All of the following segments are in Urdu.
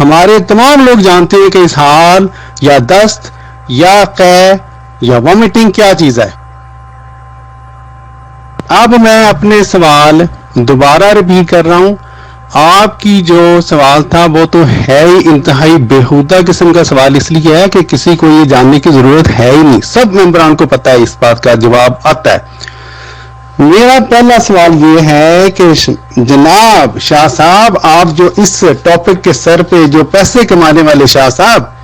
ہمارے تمام لوگ جانتے ہیں کہ اسہال یا دست یا قے یا وامٹنگ کیا چیز ہے. اب میں اپنے سوال دوبارہ ریپیٹ کر رہا ہوں. آپ کی جو سوال تھا وہ تو ہے ہی انتہائی بیہودہ قسم کا سوال، اس لیے ہے کہ کسی کو یہ جاننے کی ضرورت ہے ہی نہیں، سب ممبران کو پتہ ہے اس بات کا جواب آتا ہے. میرا پہلا سوال یہ ہے کہ جناب شاہ صاحب، آپ جو اس ٹاپک کے سر پہ جو پیسے کمانے والے شاہ صاحب،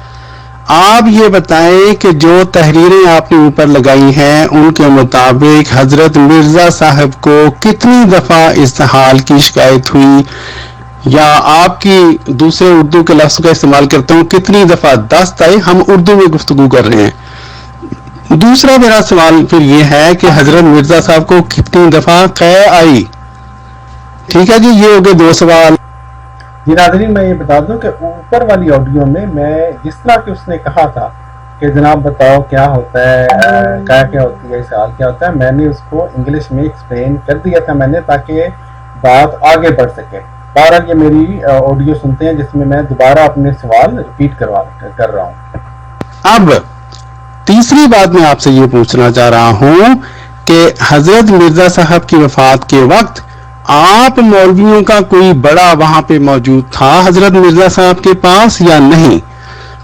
آپ یہ بتائیں کہ جو تحریریں آپ نے اوپر لگائی ہیں ان کے مطابق حضرت مرزا صاحب کو کتنی دفعہ استحال کی شکایت ہوئی، یا آپ کی دوسرے اردو کے لفظ کا استعمال کرتا ہوں کتنی دفعہ دست آئے، ہم اردو میں گفتگو کر رہے ہیں. دوسرا میرا سوال پھر یہ ہے کہ حضرت مرزا صاحب کو کتنی دفعہ قے آئی. ٹھیک ہے جی، یہ ہو گئے دو سوال. جی ناظرین، میں یہ بتا دوں کہ اوپر والی آڈیو میں جس طرح کہ اس نے کہا تھا کہ جناب بتاؤ کیا ہوتا ہے، کیا ہوتی ہے، سوال کیا ہوتا ہے، میں نے اس کو انگلش میں ایکسپلین کر دیا تھا میں نے، تاکہ بات آگے بڑھ سکے. بہرحال یہ میری آڈیو سنتے ہیں جس میں دوبارہ اپنے سوال ریپیٹ کر رہا ہوں. اب تیسری بات میں آپ سے یہ پوچھنا چاہ رہا ہوں کہ حضرت مرزا صاحب کی وفات کے وقت آپ مولویوں کا کوئی بڑا وہاں پہ موجود تھا حضرت مرزا صاحب کے پاس یا نہیں؟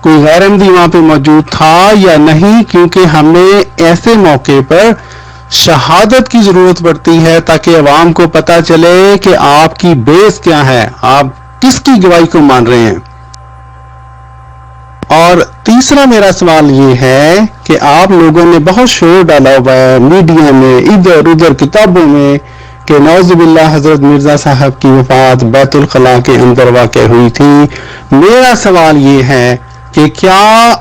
کوئی غیر احمدی وہاں پہ موجود تھا یا نہیں؟ کیونکہ ہمیں ایسے موقع پر شہادت کی ضرورت پڑتی ہے تاکہ عوام کو پتہ چلے کہ آپ کی بیس کیا ہے، آپ کس کی گواہی کو مان رہے ہیں. اور تیسرا میرا سوال یہ ہے کہ آپ لوگوں نے بہت شور ڈالا ہوا ہے میڈیا میں، ادھر ادھر کتابوں میں، کہ نعوذ باللہ حضرت مرزا صاحب کی وفات بیت الخلاء کے اندر واقع ہوئی تھی. میرا سوال یہ ہے کہ کیا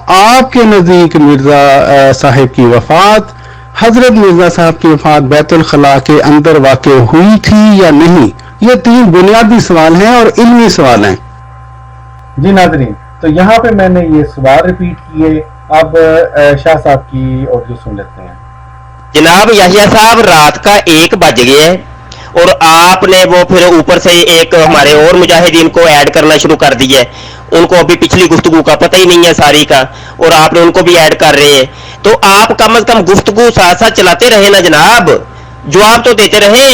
آپ کے نزدیک مرزا صاحب کی وفات، حضرت مرزا صاحب کی وفات بیت الخلاء کے اندر واقع ہوئی تھی یا نہیں؟ یہ تین بنیادی سوال ہیں اور علمی سوال ہیں. جی ناظرین، تو یہاں پہ میں نے یہ سوال ریپیٹ کیے. اب شاہ صاحب کی آڈیو سن لیتے ہیں. جناب یحییٰ صاحب، رات کا 1 بج گئے ہے اور آپ نے وہ پھر اوپر سے ایک ہمارے اور مجاہدین کو ایڈ کرنا شروع کر دیا ہے. ان کو ابھی پچھلی گفتگو کا پتہ ہی نہیں ہے ساری کا، اور آپ نے ان کو بھی ایڈ کر رہے ہیں. تو آپ کم از کم گفتگو ساتھ ساتھ چلاتے رہے نا جناب، جواب تو دیتے رہے.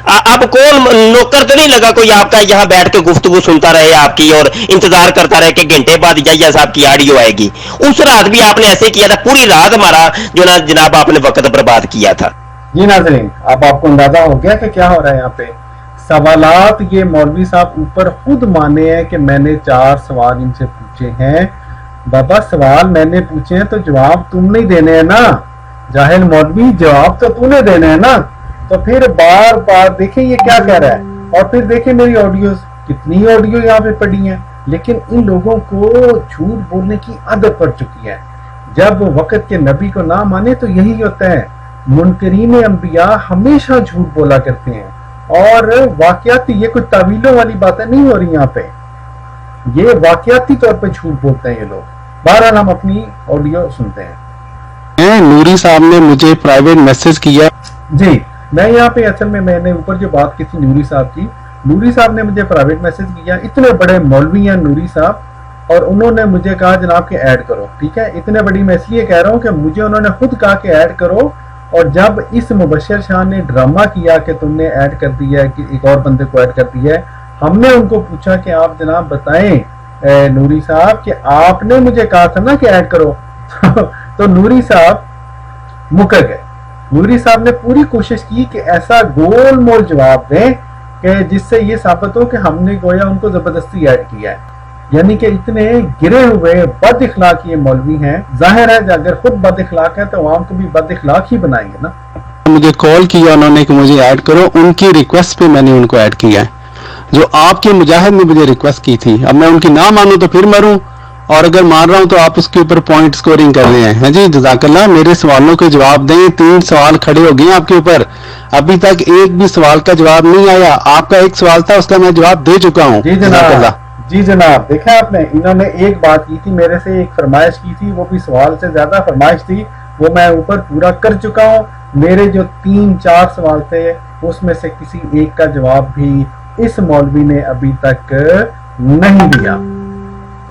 اب کون نوکر تو نہیں لگا کوئی آپ کا یہاں بیٹھ کے گفتگو سنتا رہے آپ کی اور انتظار کرتا رہے کہ گھنٹے بعد یحییٰ صاحب کی آڈیو آئے گی. اس رات بھی آپ نے ایسے کیا تھا، پوری رات ہمارا جو نا جناب آپ نے وقت برباد کیا تھا. جی ناظرین، اب آپ کو اندازہ ہو گیا کہ کیا ہو رہا ہے یہاں پہ. سوالات یہ مولوی صاحب اوپر خود مانے ہیں کہ میں نے 4 سوال ان سے پوچھے ہیں. بابا سوال میں نے پوچھے ہیں تو جواب تم نہیں دینے ہیں نا، جاہل مولوی، جواب تو تم نے دینے ہیں نا. تو پھر بار بار دیکھیں یہ کیا کہہ رہا ہے، اور پھر دیکھیں میری آڈیوز، کتنی آڈیو یہاں پہ پڑی ہیں. لیکن ان لوگوں کو جھوٹ بولنے کی عادت پڑ چکی ہے. جب وقت کے نبی کو نہ مانے تو یہی ہوتا ہے. منکرین انبیاء ہمیشہ جھوٹ بولا کرتے ہیں، اور واقعاتی، یہ کوئی تعویلوں والی باتیں نہیں ہو رہی یہاں پہ، یہ واقعاتی طور پہ جھوٹ بولتے ہیں یہ لوگ. بہرحال ہم اپنی آڈیو سنتے ہیں. نوری صاحب نے مجھے پرائیویٹ میسج کیا. جی، میں یہاں پہ اصل میں نے اوپر جو بات کی تھی نوری صاحب کی، نوری صاحب نے مجھے پرائیویٹ میسج کیا. اتنے بڑے مولوی ہیں نوری صاحب، اور انہوں نے مجھے کہا جناب کہ ایڈ کرو. ٹھیک ہے، اتنے بڑی میں اس لیے کہہ رہا ہوں کہ مجھے انہوں نے خود کہا کہ ایڈ کرو، اور جب اس مبشر شاہ نے ڈرامہ کیا کہ تم نے ایڈ کر دیا ہے، کہ ایک اور بندے کو ایڈ کر دیا ہے، ہم نے ان کو پوچھا کہ آپ جناب بتائیں نوری صاحب کہ آپ نے مجھے کہا تھا نا کہ ایڈ کرو. تو نوری صاحب مکر گئے. نوری صاحب نے پوری کوشش کی کہ ایسا گول مول جواب دیں کہ جس سے یہ ثابت ہو کہ ہم نے گویا ان کو زبردستی ایڈ کیا ہے. یعنی کہ اتنے گرے ہوئے بد اخلاق یہ مولوی ہیں. ظاہر ہے اگر خود بد اخلاق ہے تو عوام کو بھی بد اخلاق ہی بنائیں گے نا. مجھے کال کیا انہوں نے کہ مجھے ایڈ کرو، ان کی ریکویسٹ پہ میں نے ان کو ایڈ کیا ہے. جو آپ کے مجاہد نے مجھے ریکویسٹ کی تھی، اب میں ان کی نہ مانوں تو پھر مروں، اور اگر مان رہا ہوں تو آپ اس کے اوپر پوائنٹ سکورنگ کر رہے ہیں. جی جزاک اللہ، میرے سوالوں کے جواب دیں. 3 سوال کھڑے ہو گئے آپ کے اوپر، ابھی تک ایک بھی سوال کا جواب نہیں آیا. آپ کا ایک سوال تھا، اس کا میں جواب دے چکا ہوں. جزاک اللہ. جی جناب، دیکھا آپ نے، انہوں نے ایک بات کی تھی میرے سے، ایک فرمائش کی تھی، وہ بھی سوال سے زیادہ فرمائش تھی، وہ میں اوپر پورا کر چکا ہوں. میرے جو 3-4 سوال تھے اس میں سے کسی ایک کا جواب بھی اس مولوی نے ابھی تک نہیں دیا.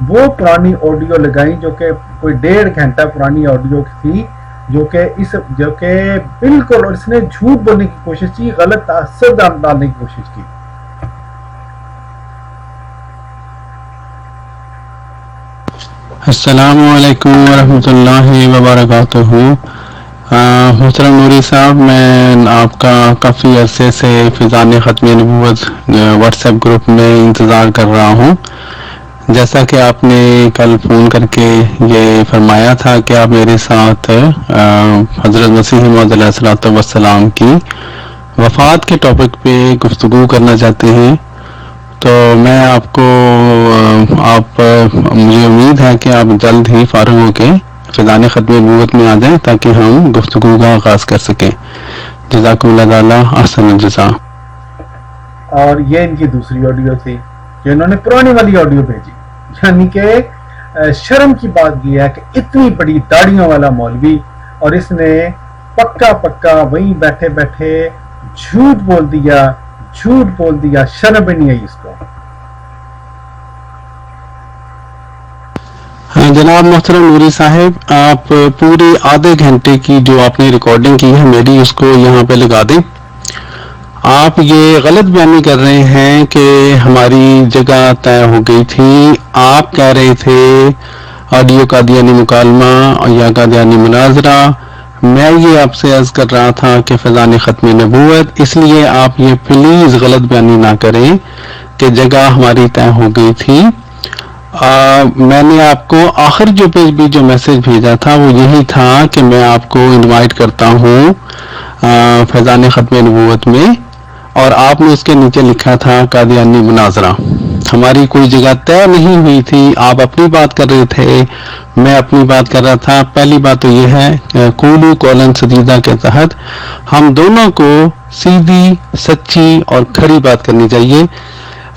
وہ پرانی آڈیو لگائی جو کہ کوئی 1.5 گھنٹہ پرانی آڈیو تھی، جو کہ بالکل، اور اس نے جھوٹ بولنے کی کوشش کی، غلط تاثر ڈالنے کی کوشش کی. السلام علیکم ورحمۃ اللہ وبرکاتہ. محترم نوری صاحب، میں آپ کا کافی عرصے سے فیضان ختم نبوت واٹس ایپ گروپ میں انتظار کر رہا ہوں. جیسا کہ آپ نے کل فون کر کے یہ فرمایا تھا کہ آپ میرے ساتھ حضرت مسیح موعود علیہ الصلوۃ والسلام کی وفات کے ٹاپک پہ گفتگو کرنا چاہتے ہیں، تو میں آپ کو مجھے امید ہے کہ آپ جلد ہی فارغ ہو کے فیضان ختم نبوت میں آ جائیں تاکہ ہم گفتگو کا آغاز کر سکیں. جزاکم اللہ تعالیٰ احسن الجزا. اور یہ ان کی دوسری آڈیو تھی کہ انہوں نے پرانی والی آڈیو بھیجی. یعنی کہ شرم کی بات یہ ہے کہ اتنی بڑی داڑیوں والا مولوی، اور اس نے پکا وہیں بیٹھے بیٹھے جھوٹ بول دیا. شرم بھی نہیں آئی اس کو. جناب محترم نوری صاحب، آپ پورے آدھے گھنٹے کی جو آپ نے ریکارڈنگ کی ہے میری، اس کو یہاں پہ لگا دیں. آپ یہ غلط بیانی کر رہے ہیں کہ ہماری جگہ طے ہو گئی تھی. آپ کہہ رہے تھے آڈیو قادیانی مکالمہ یا قادیانی مناظرہ. میں یہ آپ سے عرض کر رہا تھا کہ فیضان ختم نبوت، اس لیے آپ یہ پلیز غلط بیانی نہ کریں کہ جگہ ہماری طے ہو گئی تھی. میں نے آپ کو آخر جو میسج بھیجا تھا وہ یہی تھا کہ میں آپ کو انوائٹ کرتا ہوں فیضان ختم نبوت میں، اور آپ نے اس کے نیچے لکھا تھا قادیانی مناظرہ. ہماری کوئی جگہ طے نہیں ہوئی تھی. آپ اپنی بات کر رہے تھے، میں اپنی بات کر رہا تھا. پہلی بات تو یہ ہے قولو قولا سدیدا کے تحت ہم دونوں کو سیدھی، سچی اور کھری بات کرنی چاہیے.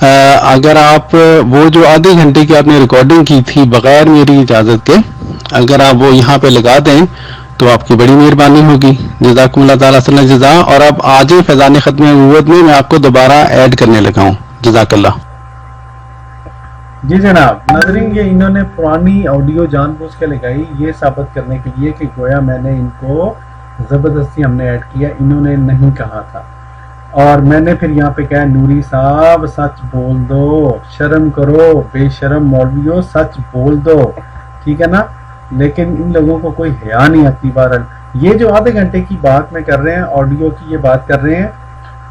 اگر آپ وہ جو آدھے گھنٹے کی آپ نے ریکارڈنگ کی تھی بغیر میری اجازت کے، اگر آپ وہ یہاں پہ لگا دیں تو آپ کی بڑی مہربانی ہوگی. جزاکم اللہ تعالیٰ صلی اللہ جزا. اور اب آج فیضان ختم نبوت میں آپ کو دوبارہ ایڈ کرنے لگا ہوں. جزاک اللہ. جی جناب. ناظرین، یہ انہوں نے پرانی آڈیو جان بوجھ کے لگائی یہ ثابت کرنے کے لیے کہ گویا میں نے ان کو زبردستی ہم نے ایڈ کیا. انہوں نے نہیں کہا تھا. اور میں نے پھر یہاں پہ کہا نوری صاحب سچ بول دو، شرم کرو، بے شرم مولویو، سچ بول دو. ٹھیک ہے نا. لیکن ان لوگوں کو کوئی حیا نہیں آتی. بہرحال یہ جو آدھے گھنٹے کی بات میں کر رہے ہیں، آڈیو کی یہ بات کر رہے ہیں،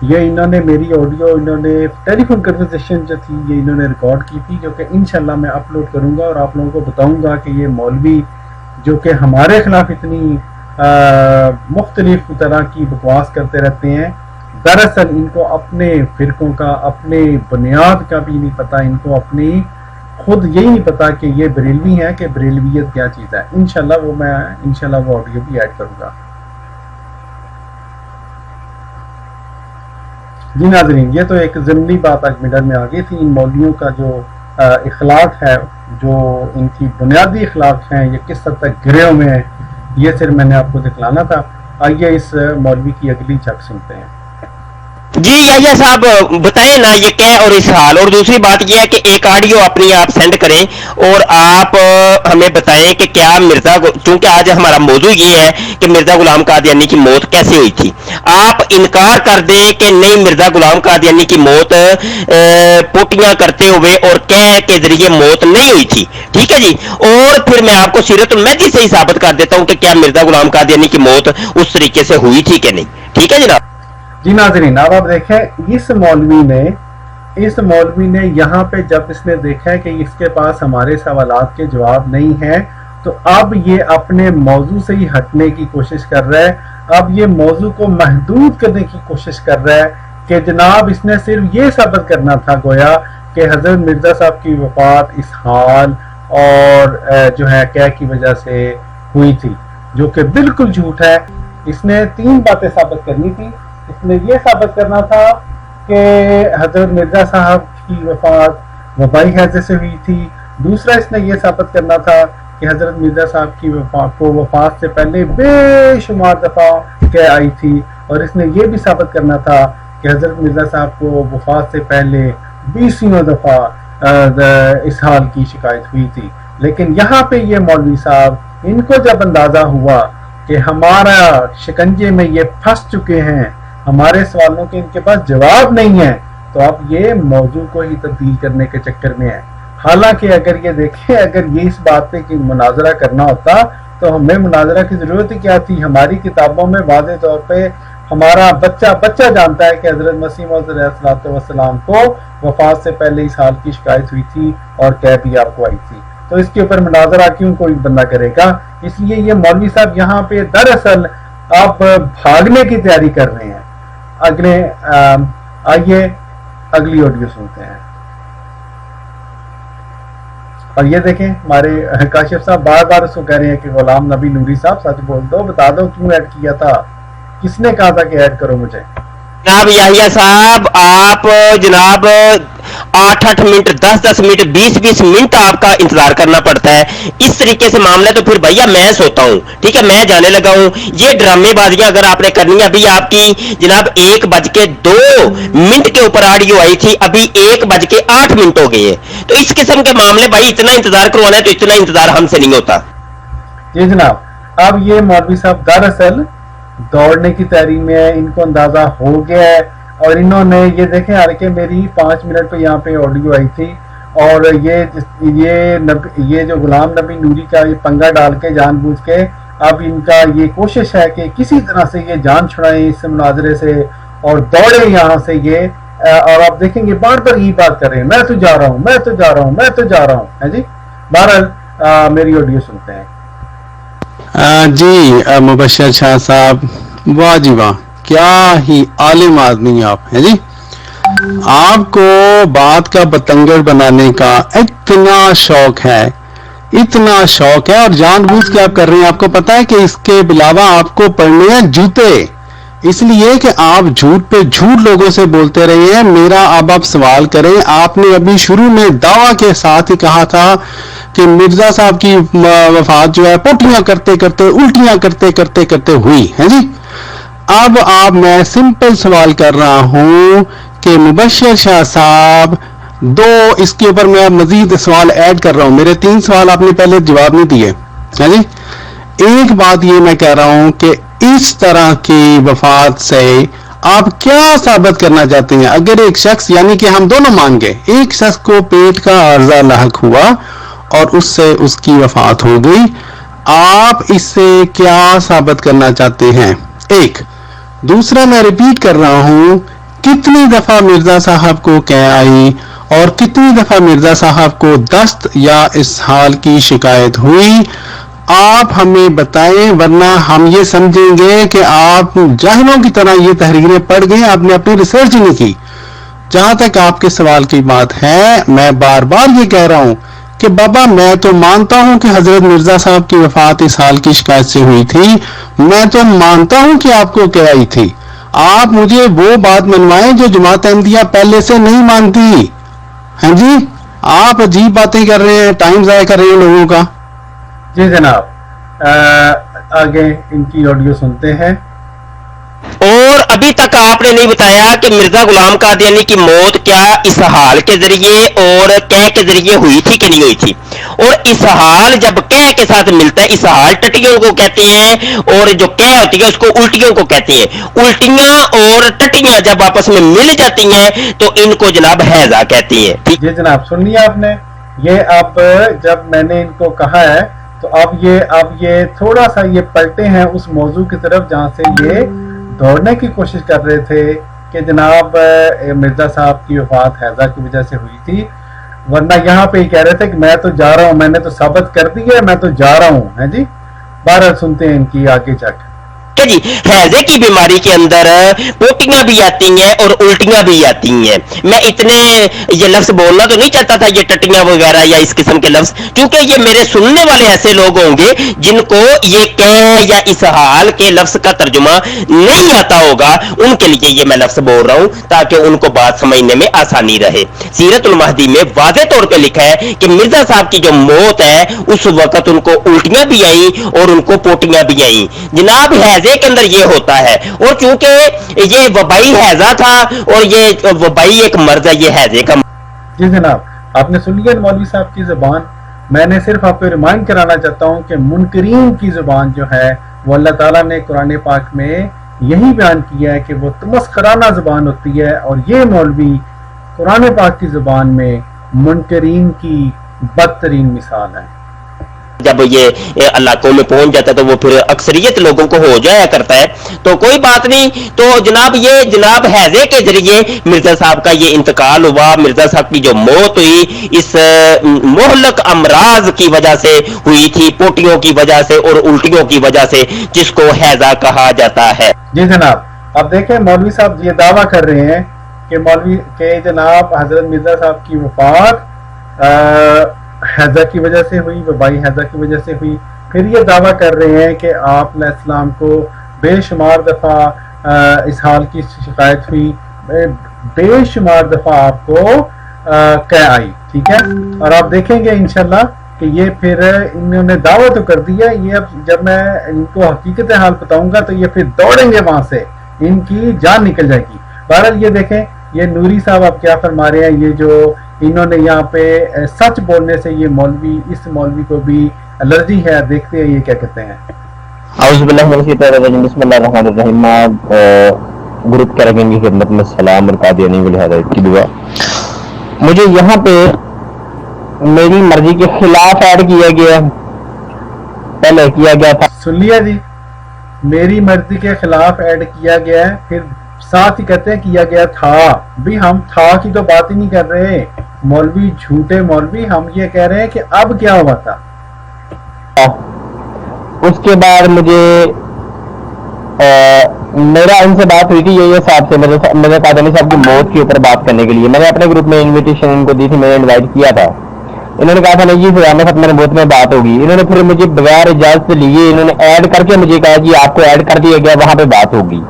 یہ انہوں نے میری آڈیو، انہوں نے ٹیلی فون کنورسیشن جو تھی یہ انہوں نے ریکارڈ کی تھی، جو کہ انشاءاللہ میں اپلوڈ کروں گا اور آپ لوگوں کو بتاؤں گا کہ یہ مولوی جو کہ ہمارے خلاف اتنی مختلف طرح کی بکواس کرتے رہتے ہیں، دراصل ان کو اپنے فرقوں کا، اپنے بنیاد کا بھی نہیں پتہ. ان کو اپنی خود یہی نہیں پتا کہ یہ بریلوی ہے، کہ بریلویت کیا چیز ہے. انشاءاللہ وہ آڈیو بھی ایڈ کروں گا. جی ناظرین، یہ تو ایک ضمنی بات آج میڈر میں آ گئی تھی. ان مولویوں کا جو اخلاق ہے، جو ان کی بنیادی اخلاق ہیں، یہ کس حد تک گرے ہوئے ہیں، یہ صرف میں نے آپ کو دکھلانا تھا. آئیے اس مولوی کی اگلی چک سنتے ہیں. جی یحییٰ صاحب بتائیں نا یہ کیا اور اس حال. اور دوسری بات یہ ہے کہ ایک آڈیو اپنی آپ سینڈ کریں اور آپ ہمیں بتائیں کہ کیا مرزا، چونکہ آج ہمارا موضوع یہ ہے کہ مرزا غلام قادیانی کی موت کیسے ہوئی تھی. آپ انکار کر دیں کہ نہیں مرزا غلام قادیانی کی موت پوٹیاں کرتے ہوئے اور کہہ کے ذریعے موت نہیں ہوئی تھی. ٹھیک ہے جی. اور پھر میں آپ کو سیرت المہدی سے ہی ثابت کر دیتا ہوں کہ کیا مرزا غلام قادیانی کی موت اس طریقے سے ہوئی تھی کہ نہیں. ٹھیک ہے جناب. جی ناظرین، اب آپ دیکھیں اس مولوی نے یہاں پہ جب اس نے دیکھا ہے کہ اس کے پاس ہمارے سوالات کے جواب نہیں ہیں تو اب یہ اپنے موضوع سے ہی ہٹنے کی کوشش کر رہا ہے. اب یہ موضوع کو محدود کرنے کی کوشش کر رہا ہے کہ جناب اس نے صرف یہ ثابت کرنا تھا گویا کہ حضرت مرزا صاحب کی وفات اس حال اور جو ہے کیا کی وجہ سے ہوئی تھی، جو کہ بالکل جھوٹ ہے. اس نے 3 باتیں ثابت کرنی تھی. اس نے یہ ثابت کرنا تھا کہ حضرت مرزا صاحب کی وفات وبائی حیضے سے ہوئی تھی. دوسرا اس نے یہ ثابت کرنا تھا کہ حضرت مرزا صاحب کی وفات سے پہلے بے شمار دفعہ کہہ آئی تھی. اور اس نے یہ بھی ثابت کرنا تھا کہ حضرت مرزا صاحب کو وفات سے پہلے 20 دفعہ اسہال کی شکایت ہوئی تھی. لیکن یہاں پہ یہ مولوی صاحب ان کو جب اندازہ ہوا کہ ہمارا شکنجے میں یہ پھنس چکے ہیں, ہمارے سوالوں کے ان کے پاس جواب نہیں ہے, تو اب یہ موضوع کو ہی تبدیل کرنے کے چکر میں ہے. حالانکہ اگر یہ دیکھیں, اگر یہ اس بات پہ کہ مناظرہ کرنا ہوتا تو ہمیں مناظرہ کی ضرورت کیا تھی؟ ہماری کتابوں میں واضح طور پہ ہمارا بچہ جانتا ہے کہ حضرت مسیح موعود علیہ الصلوۃ والسلام کو وفات سے پہلے اسہال کی شکایت ہوئی تھی اور کیب بھی آپ کو آئی تھی. تو اس کے اوپر مناظرہ کیوں کوئی بندہ کرے گا؟ اس لیے یہ مولوی صاحب یہاں پہ دراصل آپ بھاگنے کی تیاری کر رہے ہیں. آئیے اگلی آڈیو سنتے ہیں. اور یہ دیکھیں ہمارے کاشف صاحب بار بار اس کو کہہ رہے ہیں کہ غلام نبی نوری صاحب سچ بول دو, بتا دو کیوں ایڈ کیا تھا, کس نے کہا تھا کہ ایڈ کرو مجھے. جناب یحییٰ صاحب آپ جناب 8 منٹ 10 منٹ 20 منٹ آپ کا انتظار کرنا پڑتا ہے. اس طریقے سے معاملہ تو پھر بھیا میں سوتا ہوں, ٹھیک ہے, میں جانے لگا ہوں. یہ ڈرامے بازیاں اگر آپ نے کرنی ہے, ابھی آپ کی جناب 1:02 کے اوپر آڈیو آئی تھی, ابھی 1:08 ہو گئی ہے. تو اس قسم کے معاملے بھائی اتنا انتظار کروانا ہے تو اتنا انتظار ہم سے نہیں ہوتا. جی جناب, اب یہ مولوی صاحب دراصل دوڑنے کی تیاری میں ہے, ان کو اندازہ ہو گیا ہے, اور انہوں نے یہ دیکھیں حالانکہ میری 5 منٹ پہ یہاں پہ آڈیو آئی تھی, اور یہ جو غلام نبی نوری کا یہ پنگا ڈال کے جان بوجھ کے اب ان کا یہ کوشش ہے کہ کسی طرح سے یہ جان چھڑائیں اس مناظرے سے اور دوڑے یہاں سے یہ, اور آپ دیکھیں گے بار بار یہی بات کر رہے ہیں, میں تو جا رہا ہوں, میں تو جا رہا ہوں, میں تو جا رہا ہوں. ہے جی, بہرحال میری آڈیو سنتے ہیں. جی مبشر شاہ صاحب, واہ جی واہ, کیا ہی عالم آدمی آپ ہیں جی. آپ کو بات کا بتنگڑ بنانے کا اتنا شوق ہے, اتنا شوق ہے, اور جان بوجھ کے آپ کر رہے ہیں. آپ کو پتا ہے کہ اس کے علاوہ آپ کو پڑھنے ہیں جوتے, اس لیے کہ آپ جھوٹ پہ جھوٹ لوگوں سے بولتے رہے ہیں. میرا اب آپ سوال کریں, آپ نے ابھی شروع میں دعویٰ کے ساتھ ہی کہا تھا کہ مرزا صاحب کی وفات جو ہے پوٹیاں کرتے کرتے الٹیاں کرتے کرتے کرتے ہوئی ہے جی. اب آپ میں سمپل سوال کر رہا ہوں کہ مبشر شاہ صاحب اس کے اوپر میں مزید سوال ایڈ کر رہا ہوں. میرے 3 سوال آپ نے پہلے جواب نہیں دیے ہے جی. ایک بات یہ میں کہہ رہا ہوں کہ اس طرح کی وفات سے آپ کیا ثابت کرنا چاہتے ہیں؟ اگر ایک شخص, یعنی کہ ہم دونوں مان گئے, ایک شخص کو پیٹ کا عارضہ لاحق ہوا اور اس سے اس کی وفات ہو گئی, آپ اس سے کیا ثابت کرنا چاہتے ہیں؟ ایک. دوسرا میں ریپیٹ کر رہا ہوں, کتنی دفعہ مرزا صاحب کو کہہ آئی اور کتنی دفعہ مرزا صاحب کو دست یا اسہال کی شکایت ہوئی؟ آپ ہمیں بتائیں, ورنہ ہم یہ سمجھیں گے کہ آپ جاہلوں کی طرح یہ تحریریں پڑھ گئے, آپ نے اپنی ریسرچ نہیں کی. جہاں تک آپ کے سوال کی بات ہے, میں بار بار یہ کہہ رہا ہوں کہ بابا میں تو مانتا ہوں کہ حضرت مرزا صاحب کی وفات اسہال کی شکایت سے ہوئی تھی, میں تو مانتا ہوں کہ آپ کو کہہ آئی تھی. آپ مجھے وہ بات منوائیں جو جماعت احمدیہ پہلے سے نہیں مانتی. ہاں جی, آپ عجیب باتیں کر رہے ہیں, ٹائم ضائع کر رہے ہیں لوگوں کا. جی جناب, آگے ان کی آڈیو سنتے ہیں. اور ابھی تک آپ نے نہیں بتایا کہ مرزا غلام قادیانی کی موت کیا اسہال کے ذریعے اور کہہ کے ذریعے ہوئی تھی کہ نہیں ہوئی تھی. اور اسہال جب کہہ کے ساتھ ملتا ہے, اسہال ٹٹیوں کو کہتے ہیں, اور جو کہہ ہوتی ہے اس کو الٹیوں کو کہتے ہیں. الٹیاں اور ٹٹیاں جب آپس میں مل جاتی ہیں تو ان کو جناب ہیضہ کہتے ہیں. ٹھیک جی جناب, سن لیا آپ نے. یہ اب جب میں نے ان کو کہا ہے تو اب یہ تھوڑا سا یہ پلٹے ہیں اس موضوع کی طرف جہاں سے یہ دوڑنے کی کوشش کر رہے تھے کہ جناب مرزا صاحب کی وفات حیضہ کی وجہ سے ہوئی تھی, ورنہ یہاں پہ یہ کہہ رہے تھے کہ میں تو جا رہا ہوں, میں نے تو ثابت کر دی ہے, میں تو جا رہا ہوں. ہے جی, بہرحال سنتے ہیں ان کی آگے چک. جی, ہیضے کی بیماری کے اندر پوٹیاں بھی آتی ہیں اور الٹیاں بھی آتی ہیں. میں اتنے یہ لفظ بولنا تو نہیں چاہتا تھا, یہ ٹٹیاں وغیرہ یا اس قسم کے لفظ, کیونکہ یہ میرے سننے والے ایسے لوگ ہوں گے جن کو یہ کہہ یا اسہال کے لفظ کا ترجمہ نہیں آتا ہوگا. ان کے لیے یہ میں لفظ بول رہا ہوں تاکہ ان کو بات سمجھنے میں آسانی رہے. سیرت المہدی میں واضح طور پہ لکھا ہے کہ مرزا صاحب کی جو موت ہے اس وقت ان کو الٹیاں بھی آئیں اور ان کو پوٹیاں بھی آئیں. جناب ہیضے کے اندر یہ ہوتا ہے, اور چونکہ یہ وبائی ہیضہ تھا اور یہ وبائی ایک مرض ہے یہ ہیضے کا. جی جناب, آپ نے سن لیا مولوی صاحب کی زبان. میں نے صرف آپ کو ریمائنڈ کرانا چاہتا ہوں کہ منکرین کی زبان جو ہے وہ اللہ تعالیٰ نے قرآن پاک میں یہی بیان کیا ہے کہ وہ تمسخرانہ زبان ہوتی ہے, اور یہ مولوی قرآن پاک کی زبان میں منکرین کی بدترین مثال ہے. جب یہ علاقوں میں پہنچ جاتا ہے تو وہ پھر اکثریت لوگوں کو ہو جایا کرتا ہے. تو کوئی بات نہیں. تو جناب یہ جناب حیضے کے ذریعے مرزا صاحب کا یہ انتقال ہوا. مرزا صاحب کی جو موت ہوئی اس مہلک امراض کی وجہ سے ہوئی تھی, پوٹیوں کی وجہ سے اور الٹیوں کی وجہ سے, جس کو حیضہ کہا جاتا ہے. جی جناب, اب دیکھیں مولوی صاحب یہ دعویٰ کر رہے ہیں کہ جناب حضرت مرزا صاحب کی وفات حیضہ کی وجہ سے ہوئی, وبائی حیضہ کی وجہ سے ہوئی. پھر یہ دعویٰ کر رہے ہیں کہ آپ علیہ السلام کو بے شمار دفعہ اس حال کی شکایت ہوئی, بے شمار دفعہ آپ کو کہہ آئی. ٹھیک ہے, اور آپ دیکھیں گے انشاءاللہ کہ یہ پھر انہوں نے دعویٰ تو کر دیا, یہ اب جب میں ان کو حقیقت حال بتاؤں گا تو یہ پھر دوڑیں گے وہاں سے, ان کی جان نکل جائے گی. بہرحال یہ دیکھیں یہ نوری صاحب آپ کیا فرما رہے ہیں. یہ جو انہوں نے یہاں پہ سچ بولنے سے یہ مولوی, اس مولوی کو بھی الرجی ہے. دیکھتے ہیں یہ کیا کہتے ہیں. اعوذ باللہ من الشیطان الرجیم, بسم اللہ الرحمن الرحیم. گروپ کریں کی خدمت میں سلام اور قادیانی والہدایت کی دعا. مجھے یہاں پہ میری مرضی کے خلاف ایڈ کیا گیا, پہلے کیا گیا تھا. سن لیا جی, میری مرضی کے خلاف ایڈ کیا گیا ہے, پھر ساتھ ہی کہتے ہیں کیا گیا تھا. بھی ہم تھا کی تو بات ہی نہیں کر رہے مولوی, جھوٹے مولوی. ہم یہ کہہ رہے ہیں کہ اب کیا ہوا تھا. اس کے بعد مجھے میرا ان سے بات ہوئی تھی یہ صاحب سے, میرے قادیانی صاحب کی موت کے اوپر بات کرنے کے لیے. میں نے اپنے گروپ میں انویٹیشن ان کو دی تھی, میں نے انوائٹ کیا تھا. انہوں نے کہا تھا نہیں جی فلاں ختم موت میں بات ہوگی. انہوں نے پھر مجھے بغیر اجازت لیے انہوں نے ایڈ کر کے مجھے کہا جی آپ کو ایڈ کر دیا گیا, وہاں پہ بات ہوگی.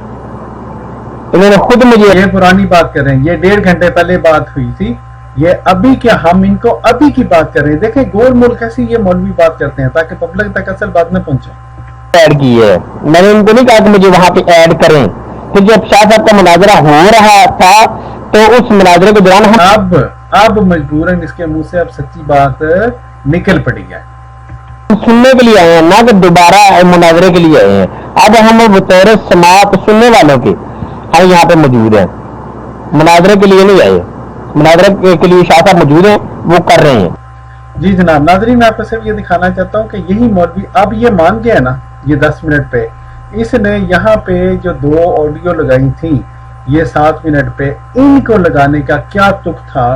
انہوں نے خود مجھے, یہ پرانی بات کر رہے ہیں, یہ 1.5 گھنٹے پہلے بات ہوئی تھی. یہ ابھی کیا ہم ان کو ابھی کی بات کر رہے ہیں. دیکھیں گول ملک ایسی یہ مولوی بات کرتے ہیں تاکہ پبلک تک اصل بات نہ پہنچے. ایڈ کی ہے, میں نے ان کو نہیں کہا کہ مجھے وہاں پہ ایڈ کریں. پھر جب شاہ صاحب کا مناظرہ ہو رہا تھا تو اس مناظرے کے دوران ہم اب مجبوراً اس کے منہ سے اب سچی بات نکل پڑی ہے. سننے کے لیے آئے ہیں, نہ کہ دوبارہ مناظرے کے لیے آئے ہیں. اب ہم بطور سماعت سننے والوں کے ہم یہاں پہ موجود ہیں, مناظرے کے لیے نہیں آئے. مناظرے کے لیے شاہ صاحب موجود ہیں, وہ کر رہے ہیں. جی جناب. ناظرین, میں آپ کو صرف یہ دکھانا چاہتا ہوں کہ یہی مولوی اب یہ مان گیا نا, یہ 10 منٹ پہ اس نے یہاں پہ جو 2 آڈیو لگائی تھیں یہ 7 منٹ پہ, ان کو لگانے کا کیا تک تھا.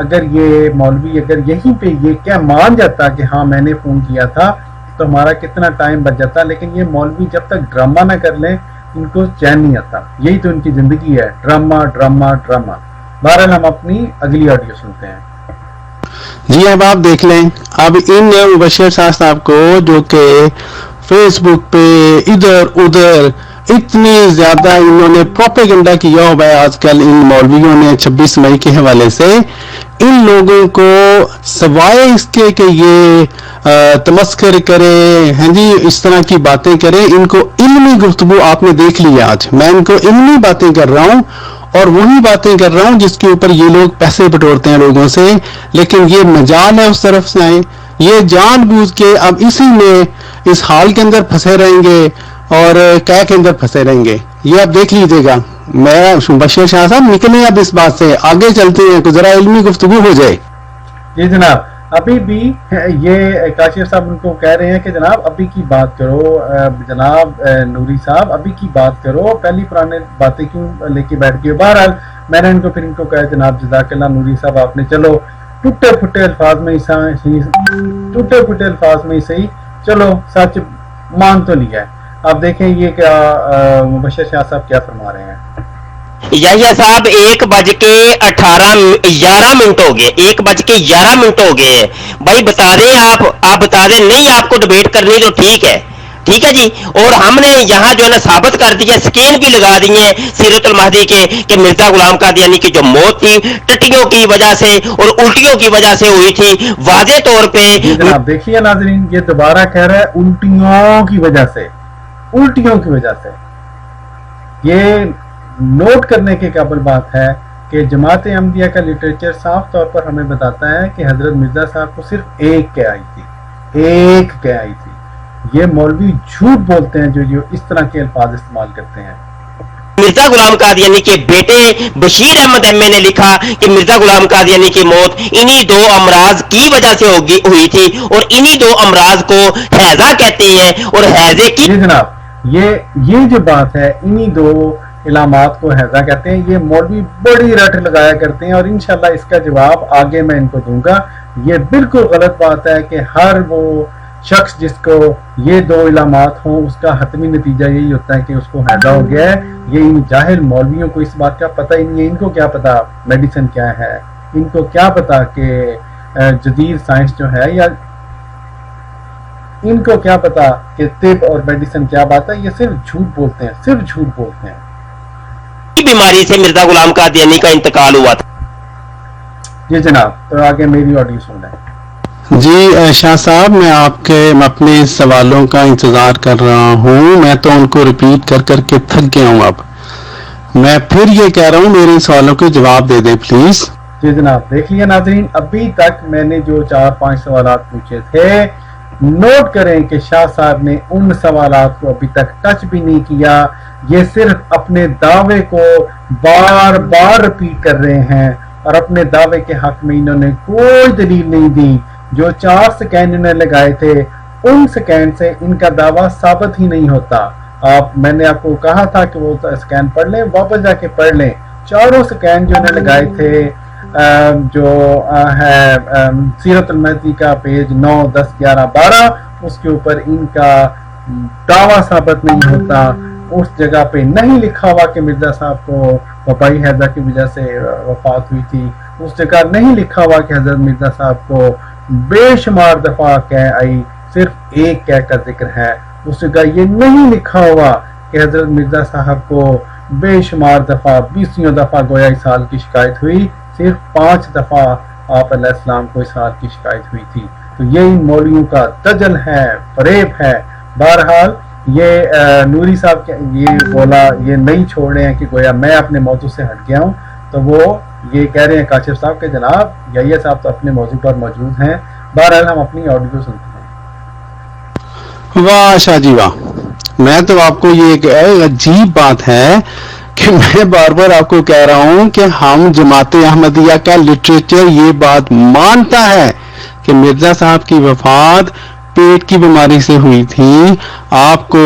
اگر یہ مولوی اگر یہیں پہ یہ کیا مان جاتا کہ ہاں میں نے فون کیا تھا تو ہمارا کتنا ٹائم بچ جاتا. لیکن یہ مولوی جب تک ڈرامہ نہ کر لیں ان کو چین نہیں آتا. یہی تو ان کی زندگی ہے, ڈرامہ ڈرامہ ڈرامہ. بہرحال ہم اپنی اگلی آڈیو سنتے ہیں. جی اب آپ دیکھ لیں, اب ان مبشر شاہ صاحب کو جو کہ فیس بک پہ ادھر ادھر اتنی زیادہ انہوں نے پروپیگنڈا کیا ہوا ہے آج کل ان مولویوں نے 26 مئی کے حوالے سے. ان لوگوں کو سوائے اس کے کہ یہ تمسخر کرے, ہاں جی اس طرح کی باتیں کریں, ان کو علمی گفتگو آپ نے دیکھ لی آج. میں ان کو علمی باتیں کر رہا ہوں اور وہی باتیں کر رہا ہوں جس کے اوپر یہ لوگ پیسے بٹورتے ہیں لوگوں سے. لیکن یہ مجال ہے اس طرف سے آئے, یہ جان بوجھ کے اب اسی میں اس حال کے اندر پھنسے رہیں گے اور کیا کے اندر پھنسے رہیں گے. یہ آپ دیکھ لیجیے گا. میں بشیر شاہ صاحب نکلیں اب اس بات سے, آگے چلتے ہیں, تو ذرا علمی گفتگو ہو جائے. جی جناب. ابھی بھی یہ کاشف صاحب ان کو کہہ رہے ہیں کہ جناب ابھی کی بات کرو, جناب نوری صاحب ابھی کی بات کرو, پہلی پرانے باتیں کیوں لے کے بیٹھ گئے. بہرحال میں نے ان کو کہا جناب جزاک اللہ نوری صاحب آپ نے چلو ٹوٹے پھوٹے الفاظ میں ہی صحیح چلو سچ مان تو لیا ہے. آپ دیکھیں یہ کیا مبشر شاہ صاحب کیا فرما رہے ہیں. یحییٰ صاحب 1:11 ہو گئے, 1:11 ہو گئے. بھائی بتا دیں, آپ بتا دیں, نہیں آپ کو ڈبیٹ کرنی تو ٹھیک ہے جی. اور ہم نے یہاں جو ہے نا ثابت کر دیا, سکین بھی لگا دی ہیں سیرت المہدی کے کہ مرزا غلام قادیانی کی جو موت تھی ٹٹیوں کی وجہ سے اور الٹیوں کی وجہ سے ہوئی تھی. واضح طور پہ جناب دیکھیے ناظرین, یہ دوبارہ کہہ رہا ہے الٹیوں کی وجہ سے. یہ نوٹ کرنے کے قابل بات ہے کہ جماعت احمدیہ کا لٹریچر صاف طور پر ہمیں بتاتا ہے کہ حضرت مرزا صاحب کو صرف ایک کہہ آئی تھی. یہ مولوی جھوٹ بولتے ہیں جو اس طرح کے الفاظ استعمال کرتے ہیں. مرزا غلام قادیانی کے بیٹے بشیر احمد ایم اے نے لکھا کہ مرزا غلام قادیانی کی موت انہی دو امراض کی وجہ سے ہوئی تھی اور انہی دو امراض کو حیضہ کہتے ہیں اور حیضے کی. جی جناب، یہ جو بات ہے انہی دو علامات کو حیضہ کہتے ہیں، یہ مولوی بڑی رٹ لگایا کرتے ہیں اور انشاءاللہ اس کا جواب آگے میں ان کو دوں گا. یہ بالکل غلط بات ہے کہ ہر وہ شخص جس کو یہ دو علامات ہوں اس کا حتمی نتیجہ یہی ہوتا ہے کہ اس کو حیضہ ہو گیا ہے. یہ ان جاہل مولویوں کو اس بات کا پتہ ہی نہیں ہے. ان کو کیا پتا میڈیسن کیا ہے، ان کو کیا پتا کہ جدید سائنس جو ہے، یا ان کو کیا پتا کہ طب اور میڈیسن کیا بات ہے. یہ صرف جھوٹ بولتے ہیں. بیماری سے مرزا غلام قادیانی کا انتقال ہوا تھا. جی جناب، تو آگے میری آڈیو سن لیں. جی شاہ صاحب، میں آپ کے اپنے سوالوں کا انتظار کر رہا ہوں. میں تو ان کو ریپیٹ کر کر کے تھک گیا ہوں. اب میں پھر یہ کہہ رہا ہوں میرے سوالوں کے جواب دے دیں پلیز. جی جناب، دیکھ لیا ناظرین، ابھی تک میں نے جو 4-5 سوالات پوچھے تھے، نوٹ کریں کہ شاہ صاحب نے ان سوالات کو ابھی تک ٹچ بھی نہیں کیا. یہ صرف اپنے دعوے کو بار بار ریپیٹ کر رہے ہیں اور اپنے دعوے کے حق میں انہوں نے کوئی دلیل نہیں دی. جو 4 سکینڈ انہیں لگائے تھے ان سکینڈ سے ان کا دعویٰ ثابت ہی نہیں ہوتا. میں نے آپ کو کہا تھا کہ وہ سکینڈ پڑھ لیں، واپس جا کے پڑھ لیں. 4 سکینڈ جو انہیں لگائے تھے، جو ہے سیرت المہدی کا پیج 9، 10، 11، 12، اس کے اوپر ان کا دعویٰ ثابت نہیں ہوتا. اس جگہ پہ نہیں لکھا ہوا کہ مرزا صاحب کو وبائی حیضہ کی وجہ سے وفات ہوئی تھی. اس جگہ نہیں لکھا ہوا کہ حضرت مرزا صاحب کو بے شمار دفعہ کہہ آئی، صرف ایک کہہ کا ذکر ہے. اس جگہ یہ نہیں لکھا ہوا کہ حضرت مرزا صاحب کو بے شمار دفعہ 20 دفعہ گویا اسحال کی شکایت ہوئی، صرف 5 دفعہ آپ علیہ السلام کو اسحال کی شکایت ہوئی تھی. تو یہ ان مولویوں کا دجل ہے، فریب ہے. بہرحال یہ نوری صاحب یہ بولا، یہ نہیں چھوڑ رہے ہیں کہ گویا میں اپنے موضوع سے ہٹ گیا ہوں. تو وہ یہ کہہ رہے ہیں کاشف صاحب کہ جناب یحییٰ صاحب تو اپنے موضوع پر موجود ہیں. بہرحال ہم اپنی آڈیو سنتے ہیں. واہ شاہ جی واہ، میں تو آپ کو یہ ایک عجیب بات ہے کہ میں بار بار آپ کو کہہ رہا ہوں کہ ہم جماعت احمدیہ کا لٹریچر یہ بات مانتا ہے کہ مرزا صاحب کی وفات پیٹ کی بیماری سے ہوئی تھی. آپ کو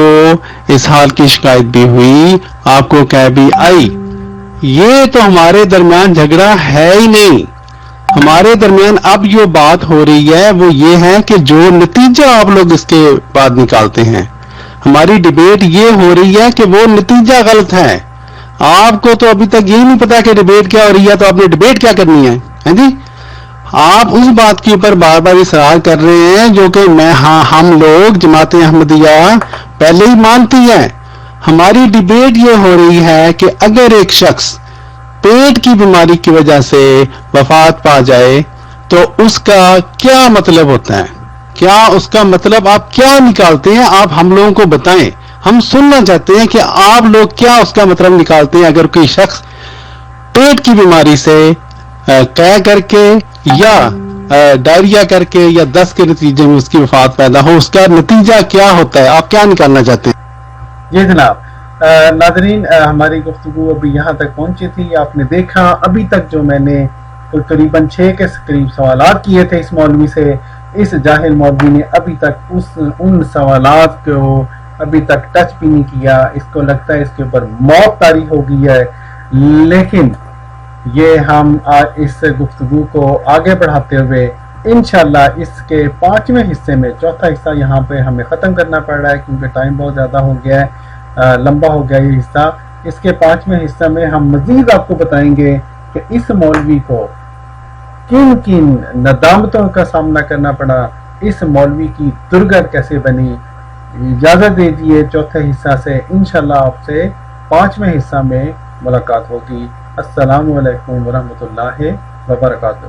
اسحال کی شکایت بھی ہوئی، آپ کو کہہ بھی آئی. یہ تو ہمارے درمیان جھگڑا ہے ہی نہیں. ہمارے درمیان اب جو بات ہو رہی ہے وہ یہ ہے کہ جو نتیجہ آپ لوگ اس کے بعد نکالتے ہیں، ہماری ڈیبیٹ یہ ہو رہی ہے کہ وہ نتیجہ غلط ہے. آپ کو تو ابھی تک یہ نہیں پتا کہ ڈیبیٹ کیا ہو رہی ہے، تو آپ نے ڈیبیٹ کیا کرنی ہے؟ ہاں جی، آپ اس بات کے اوپر بار بار اصرار کر رہے ہیں جو کہ ہم لوگ جماعت احمدیہ پہلے ہی مانتی ہے. ہماری ڈیبیٹ یہ ہو رہی ہے کہ اگر ایک شخص پیٹ کی بیماری کی وجہ سے وفات پا جائے تو اس کا کیا مطلب ہوتا ہے، کیا اس کا مطلب آپ کیا نکالتے ہیں؟ آپ ہم لوگوں کو بتائیں، ہم سننا چاہتے ہیں کہ آپ لوگ کیا اس کا مطلب نکالتے ہیں. اگر کوئی شخص پیٹ کی بیماری سے کہہ کر کے یا ڈائریا کر کے یا دست کے نتیجے میں اس کی وفات پیدا ہو، اس کا نتیجہ کیا ہوتا ہے؟ آپ کیا نکالنا چاہتے ہیں؟ جی جناب، ناظرین ہماری گفتگو ابھی یہاں تک پہنچی تھی. آپ نے دیکھا ابھی تک جو میں نے تقریباً 6 کے قریب سوالات کیے تھے اس مولوی سے. اس جاہل مولوی نے ابھی تک ان سوالات کو ابھی تک ٹچ بھی نہیں کیا. اس کو لگتا ہے اس کے اوپر موت طاری ہو گئی ہے. لیکن یہ ہم اس گفتگو کو آگے بڑھاتے ہوئے انشاءاللہ اس کے 5ویں حصے میں، چوتھا حصہ یہاں پہ ہمیں ختم کرنا پڑ رہا ہے کیونکہ ٹائم بہت زیادہ ہو گیا ہے، لمبا ہو گیا یہ حصہ. اس کے 5ویں حصہ میں ہم مزید آپ کو بتائیں گے کہ اس مولوی کو کن کن ندامتوں کا سامنا کرنا پڑا، اس مولوی کی درگت کیسے بنی. اجازت دیجیے چوتھے حصہ سے انشاءاللہ آپ سے 5ویں حصہ میں ملاقات ہوگی. السلام علیکم ورحمۃ اللہ وبرکاتہ.